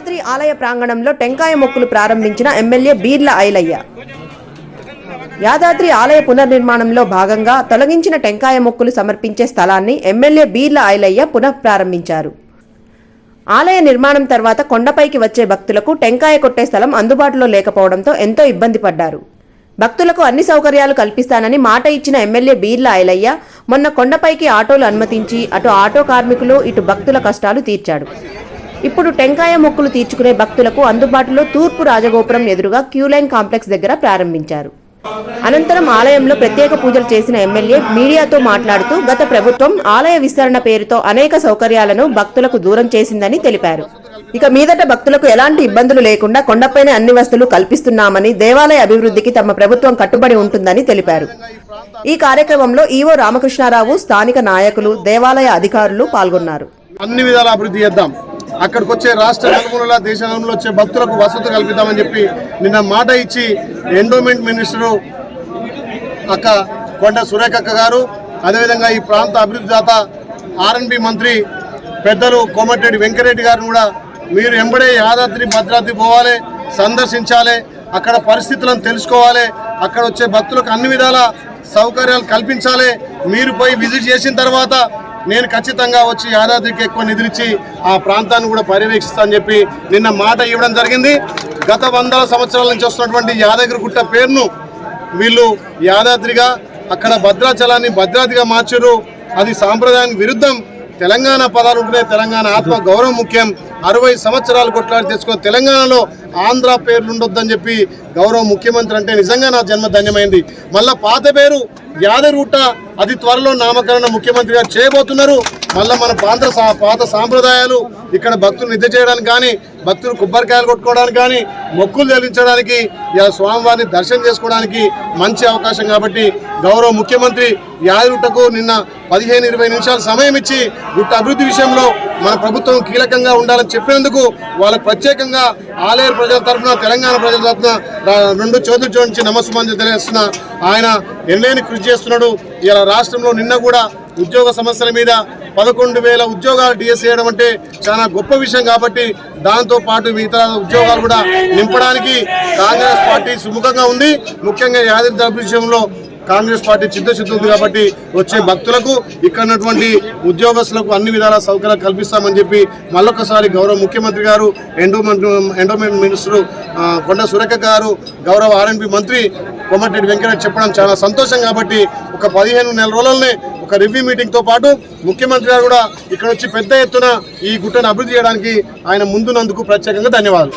యాదాద్రి ఆలయ ప్రాంగణంలో టెంకాయ మొక్కులు ప్రారంభించిన ఎమ్మెల్యే బీర్ల ఐలయ్య. యాదాద్రి ఆలయ పునర్నిర్మాణంలో భాగంగా తొలగించిన టెంకాయ మొక్కులు సమర్పించే స్థలాన్ని ఎమ్మెల్యే బీర్ల ఐలయ్య పునఃప్రారంభించారు. ఆలయ నిర్మాణం తర్వాత కొండపైకి వచ్చే భక్తులకు టెంకాయ కొట్టే స్థలం అందుబాటులో లేకపోవడంతో ఎంతో ఇబ్బంది పడ్డారు. భక్తులకు అన్ని సౌకర్యాలు కల్పిస్తానని మాట ఇచ్చిన ఎమ్మెల్యే బీర్ల ఐలయ్య మొన్న కొండపైకి ఆటోలు అనుమతించి అటు ఆటో కార్మికులు ఇటు భక్తుల కష్టాలు తీర్చాడు. ఇప్పుడు టెంకాయ మొక్కులు తీర్చుకునే భక్తులకు అందుబాటులో తూర్పు రాజగోపురం ఎదురుగా క్యూలైన్ కాంప్లెక్స్ దగ్గర ప్రారంభించారు. అనంతరం ఆలయంలో ప్రత్యేక పూజలు చేసిన ఎమ్మెల్యే మీడియాతో మాట్లాడుతూ గత ప్రభుత్వం ఆలయ విస్తరణ పేరుతో అనేక సౌకర్యాలను భక్తులకు దూరం చేసిందని తెలిపారు. ఇక మీదట భక్తులకు ఎలాంటి ఇబ్బందులు లేకుండా కొండపైనే అన్ని వసతులు కల్పిస్తున్నామని, దేవాలయ అభివృద్ధికి తమ ప్రభుత్వం కట్టుబడి ఉంటుందని తెలిపారు. ఈ కార్యక్రమంలో ఈవో రామకృష్ణారావు, స్థానిక నాయకులు, దేవాలయ అధికారులు పాల్గొన్నారు. అన్ని విధాల అభివృద్ధి చేద్దాం, అక్కడికి వచ్చే రాష్ట్ర నలుమూలల దేశంలో వచ్చే భక్తులకు వసతులు కల్పిద్దామని చెప్పి నిన్న మాట ఇచ్చి ఎండోమెంట్ మినిస్టరు అక్క కొండ సురేఖక్క గారు, అదేవిధంగా ఈ ప్రాంత అభివృద్ధి దాత ఆర్ఎన్బి మంత్రి పెద్దలు కోమటిరెడ్డి వెంకరెడ్డి గారిని కూడా మీరు ఎంబడే యాదాద్రి భద్రాద్రి పోవాలి, సందర్శించాలి, అక్కడ పరిస్థితులను తెలుసుకోవాలి, అక్కడ వచ్చే భక్తులకు అన్ని విధాల సౌకర్యాలు కల్పించాలి. మీరు పోయి విజిట్ చేసిన తర్వాత నేను ఖచ్చితంగా వచ్చి యాదాద్రికి ఎక్కువ నిధులిచ్చి ఆ ప్రాంతాన్ని కూడా పర్యవేక్షిస్తానని చెప్పి నిన్న మాట ఇవ్వడం జరిగింది. గత 100 సంవత్సరాల నుంచి వస్తున్నటువంటి యాదగిరిగుట్ట పేరును వీళ్ళు యాదాద్రిగా, అక్కడ భద్రాచలాన్ని భద్రాద్రిగా మార్చారు. అది సాంప్రదాయానికి విరుద్ధం. తెలంగాణ పదాలు ఉంటే తెలంగాణ ఆత్మ గౌరవం ముఖ్యం. 60 సంవత్సరాలు కొట్లాడి తెచ్చుకున్న తెలంగాణలో ఆంధ్ర పేర్లు ఉండొద్దని చెప్పి గౌరవ ముఖ్యమంత్రి అంటే నిజంగా నా జన్మ ధన్యమైంది. మళ్ళీ పాత పేరు యాదగిరిగుట్ట, అది త్వరలో నామకరణ ముఖ్యమంత్రి గారు చేయబోతున్నారు. మళ్ళీ మన పాత సాంప్రదాయాలు ఇక్కడ భక్తులు నిద్ర చేయడానికి కానీ, భక్తులు కొబ్బరికాయలు కొట్టుకోవడానికి కానీ, మొక్కులు చెల్లించడానికి, ఇలా స్వామివారిని దర్శనం చేసుకోవడానికి మంచి అవకాశం. కాబట్టి గౌరవ ముఖ్యమంత్రి యాదగిరిగుట్టకు నిన్న 15-20 నిమిషాలు సమయం ఇచ్చి గుట్ట అభివృద్ధి విషయంలో మన ప్రభుత్వం కీలకంగా ఉండాలని చెప్పినందుకు వాళ్ళకు ప్రత్యేకంగా ఆలేరు ప్రజల తరఫున, తెలంగాణ ప్రజల తరఫున 2 చేతులు జోడించి నమస్సుమాంజలి తెలియజేస్తున్నా. ఆయన ఎన్నైనా కృషి చేస్తున్నాడు. ఇలా రాష్ట్రంలో నిన్న కూడా ఉద్యోగ సమస్యల మీద 11,000 ఉద్యోగాలు డిఎస్ చేయడం అంటే చాలా గొప్ప విషయం. కాబట్టి దాంతో పాటు మిగతా ఉద్యోగాలు కూడా నింపడానికి కాంగ్రెస్ పార్టీ సుముఖంగా ఉంది. ముఖ్యంగా యాదాద్రి విషయంలో కాంగ్రెస్ పార్టీ చిత్తశుద్ధి ఉంది. కాబట్టి వచ్చే భక్తులకు, ఇక్కడ ఉన్నటువంటి ఉద్యోగస్తులకు అన్ని విధాల సౌకర్యాలు కల్పిస్తామని చెప్పి మళ్ళొకసారి గౌరవ ముఖ్యమంత్రి గారు, ఎండోమెంట్ మినిస్టరు కొండ సురేఖ గారు, గౌరవ ఆర్ఎన్బి మంత్రి కోమటిరెడ్డి వెంకరెడ్డి చెప్పడం చాలా సంతోషం. కాబట్టి ఒక 15 నెలల రోజులనే ఒక రివ్యూ మీటింగ్తో పాటు ముఖ్యమంత్రి గారు కూడా ఇక్కడ వచ్చి పెద్ద ఎత్తున ఈ గుట్టను అభివృద్ధి చేయడానికి ఆయన ముందున్నందుకు ప్రత్యేకంగా ధన్యవాదాలు.